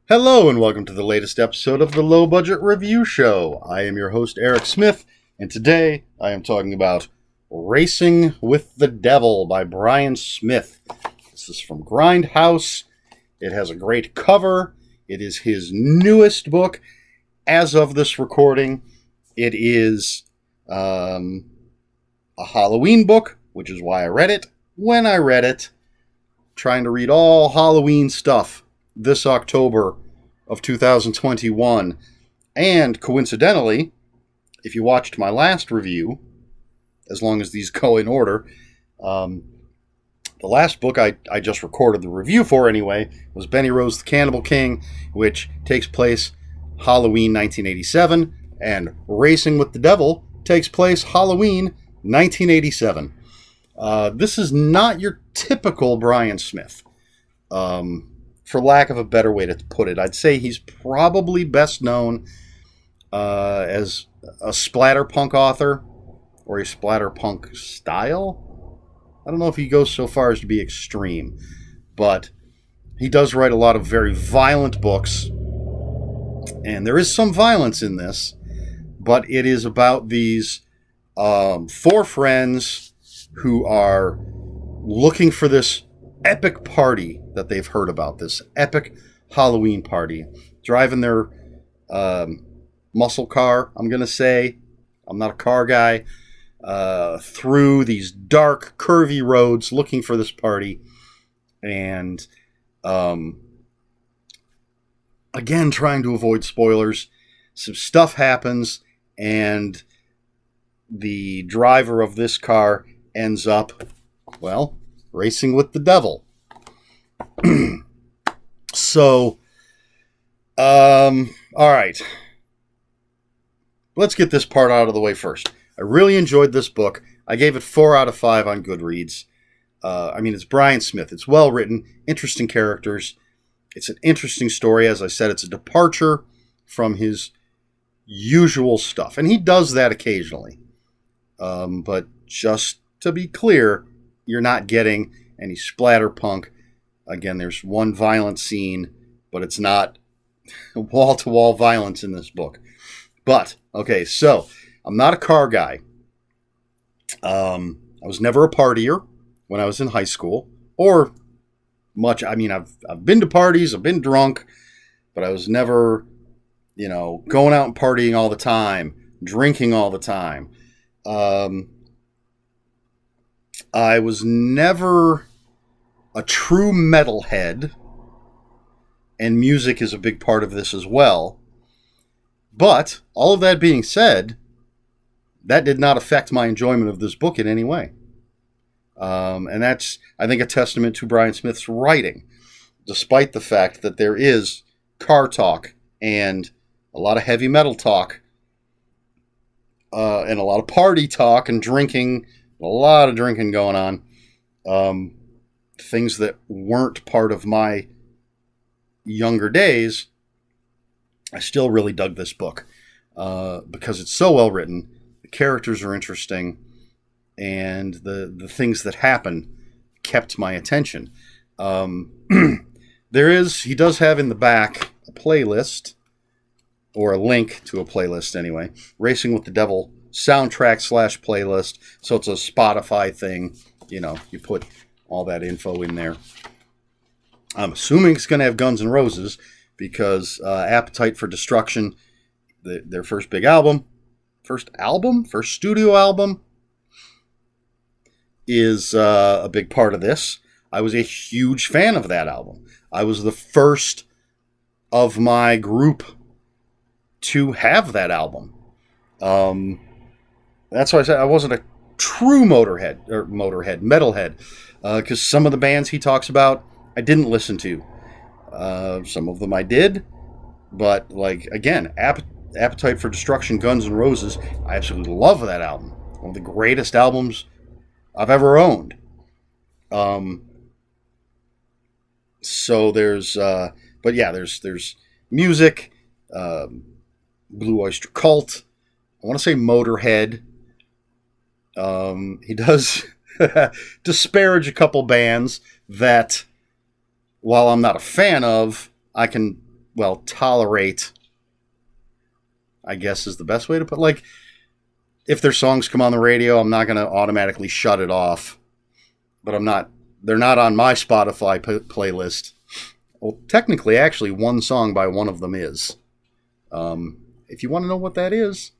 Hello and welcome to the latest episode of the Low Budget Review Show. I am your host, Eric Smith, and today I am talking about Racing with the Devil by Bryan Smith. This is from Grindhouse. It has a great cover. It is his newest book. As of this recording, it is a Halloween book, which is why I read it. When I read it, trying to read all Halloween stuff this October of 2021. And coincidentally, if you watched my last review, as long as these go in order, the last book I just recorded the review for anyway was Benny Rose the Cannibal King, which takes place Halloween 1987, and Racing with the Devil takes place Halloween 1987. This is not your typical Bryan Smith. For lack of a better way to put it, I'd say he's probably best known as a splatterpunk author, or a splatterpunk style. I don't know if he goes so far as to be extreme, but he does write a lot of very violent books, and there is some violence in this, but it is about these four friends who are looking for this epic party that they've heard about, this epic Halloween party, driving their muscle car, I'm going to say, I'm not a car guy, through these dark, curvy roads looking for this party. And again, trying to avoid spoilers, some stuff happens, and the driver of this car ends up, well, racing with the devil. So, all right. Let's get this part out of the way first. I really enjoyed this book. I gave it 4 out of 5 on Goodreads. It's Bryan Smith. It's well written, interesting characters. It's an interesting story. As I said, it's a departure from his usual stuff. And he does that occasionally. But just to be clear, you're not getting any splatterpunk. Again, there's one violent scene, but it's not wall-to-wall violence in this book. But, okay, so I'm not a car guy. I was never a partier when I was in high school, or much. I mean, I've been to parties, I've been drunk, but I was never, going out and partying all the time, drinking all the time. I was never a true metalhead, and music is a big part of this as well. But, all of that being said, that did not affect my enjoyment of this book in any way. And that's, I think, a testament to Bryan Smith's writing, despite the fact that there is car talk and a lot of heavy metal talk, and a lot of party talk and drinking, a lot of drinking going on. Things that weren't part of my younger days. I still really dug this book because it's so well written. The characters are interesting, and the things that happen kept my attention. He does have in the back a playlist, or a link to a playlist anyway. Racing with the Devil soundtrack / playlist. So it's a Spotify thing. You put all that info in there. I'm assuming it's going to have Guns N' Roses, because Appetite for Destruction, their first big album, first studio album, is a big part of this. I was a huge fan of that album. I was the first of my group to have that album. That's why I said I wasn't a true metalhead, because some of the bands he talks about I didn't listen to. Some of them I did, but again, Appetite for Destruction, Guns N' Roses, I absolutely love that album. One of the greatest albums I've ever owned. So there's music, Blue Oyster Cult. I want to say Motorhead. He does disparage a couple bands that, while I'm not a fan of, I can well, tolerate, I guess is the best way to put, like, if their songs come on the radio, I'm not going to automatically shut it off. But they're not on my Spotify playlist. Well, technically, actually, one song by one of them is. If you want to know what that is,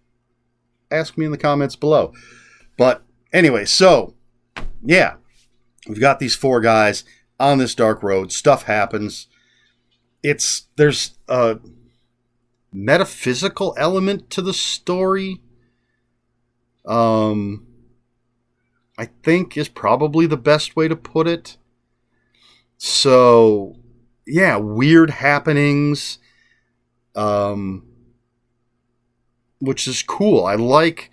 ask me in the comments below. But anyway, so, yeah, we've got these four guys on this dark road. Stuff happens. There's a metaphysical element to the story. I think is probably the best way to put it. So, yeah, weird happenings, which is cool. I like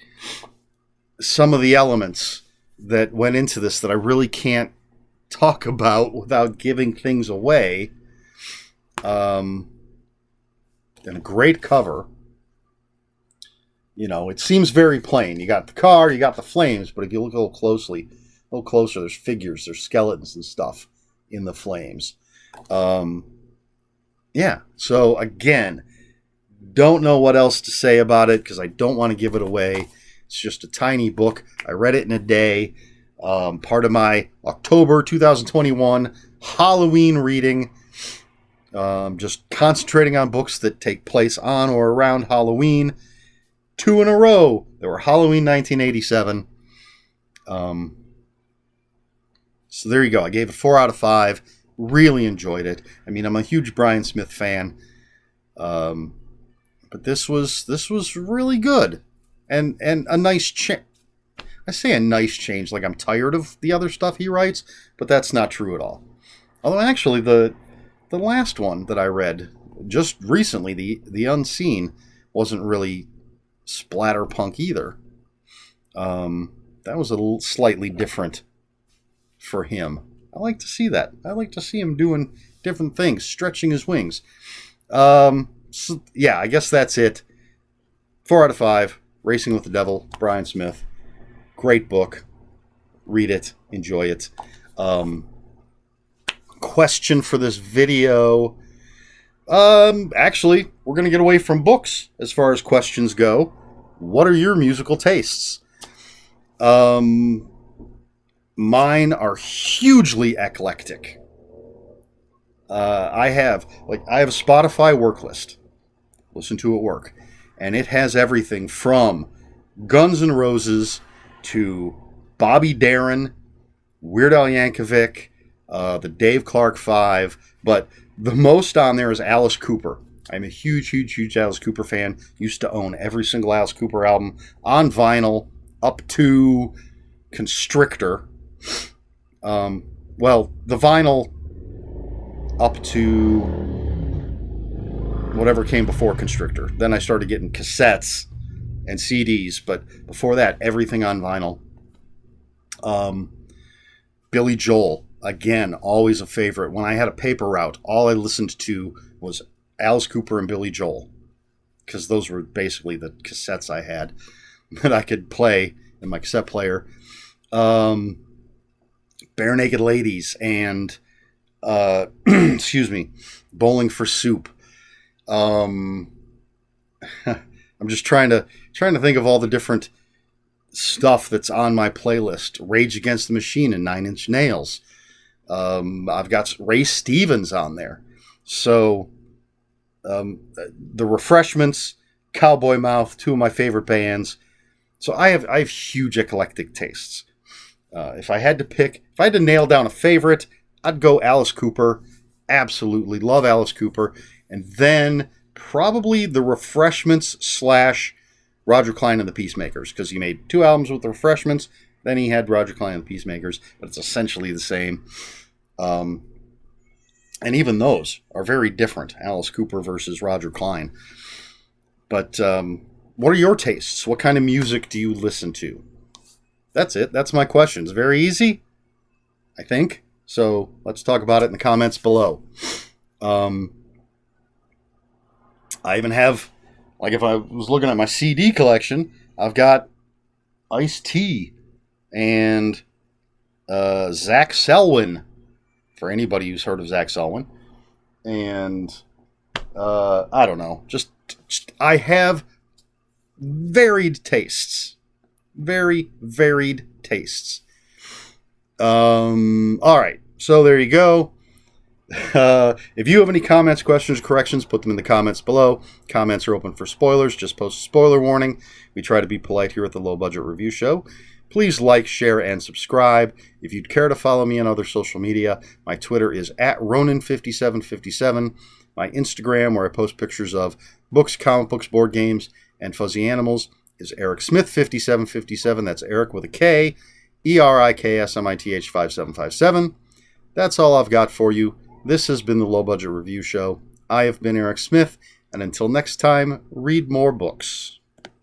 some of the elements that went into this that I really can't talk about without giving things away. And a great cover. You know, it seems very plain. You got the car, you got the flames, but if you look a little closer, there's figures, there's skeletons and stuff in the flames. Yeah, so again, don't know what else to say about it because I don't want to give it away. It's just a tiny book. I read it in a day. Part of my October 2021 Halloween reading. Just concentrating on books that take place on or around Halloween. 2 in a row. They were Halloween 1987. So there you go. I gave it 4 out of 5. Really enjoyed it. I mean, I'm a huge Bryan Smith fan. But this was really good. And a nice change. I say a nice change, like I'm tired of the other stuff he writes, but that's not true at all. Although actually the last one that I read just recently, the Unseen, wasn't really splatterpunk either. That was a little slightly different for him. I like to see that. I like to see him doing different things, stretching his wings. So, yeah, I guess that's it. 4 out of 5. Racing with the Devil, Bryan Smith. Great book. Read it. Enjoy it. Question for this video. Actually, we're going to get away from books as far as questions go. What are your musical tastes? Mine are hugely eclectic. I have a Spotify work list. Listen to at work. And it has everything from Guns N' Roses to Bobby Darin, Weird Al Yankovic, the Dave Clark 5, but the most on there is Alice Cooper. I'm a huge Alice Cooper fan. Used to own every single Alice Cooper album on vinyl up to Constrictor. Well, the vinyl up to whatever came before Constrictor. Then I started getting cassettes and CDs, but before that, everything on vinyl. Billy Joel, again, always a favorite. When I had a paper route, all I listened to was Alice Cooper and Billy Joel, because those were basically the cassettes I had that I could play in my cassette player. Bare Naked Ladies and excuse me, Bowling for Soup. I'm just trying to think of all the different stuff that's on my playlist. Rage Against the Machine and 9 Inch Nails. I've got Ray Stevens on there. So the Refreshments, Cowboy Mouth, 2 of my favorite bands. So I have huge eclectic tastes. If I had to nail down a favorite, I'd go Alice Cooper. Absolutely love Alice Cooper. And then probably the Refreshments / Roger Clyne and the Peacemakers, because he made 2 albums with the Refreshments. Then he had Roger Clyne and the Peacemakers, but it's essentially the same. And even those are very different, Alice Cooper versus Roger Clyne. But what are your tastes? What kind of music do you listen to? That's it. That's my questions. Very easy, I think. So let's talk about it in the comments below. I even have, like, if I was looking at my CD collection, I've got Ice-T and Zach Selwyn, for anybody who's heard of Zach Selwyn. And I don't know. Just I have varied tastes. Very varied tastes. All right. So there you go. If you have any comments, questions, corrections, put them in the comments below. Comments are open for spoilers. Just post a spoiler warning. We try to be polite here at the Low Budget Review Show. Please like, share, and subscribe. If you'd care to follow me on other social media, my Twitter is @Ronin5757. My Instagram, where I post pictures of books, comic books, board games, and fuzzy animals, is Eric Smith 5757. That's Eric with a K, ERIKSMITH 5757. That's all I've got for you. This has been the Low Budget Review Show. I have been Eric Smith, and until next time, read more books.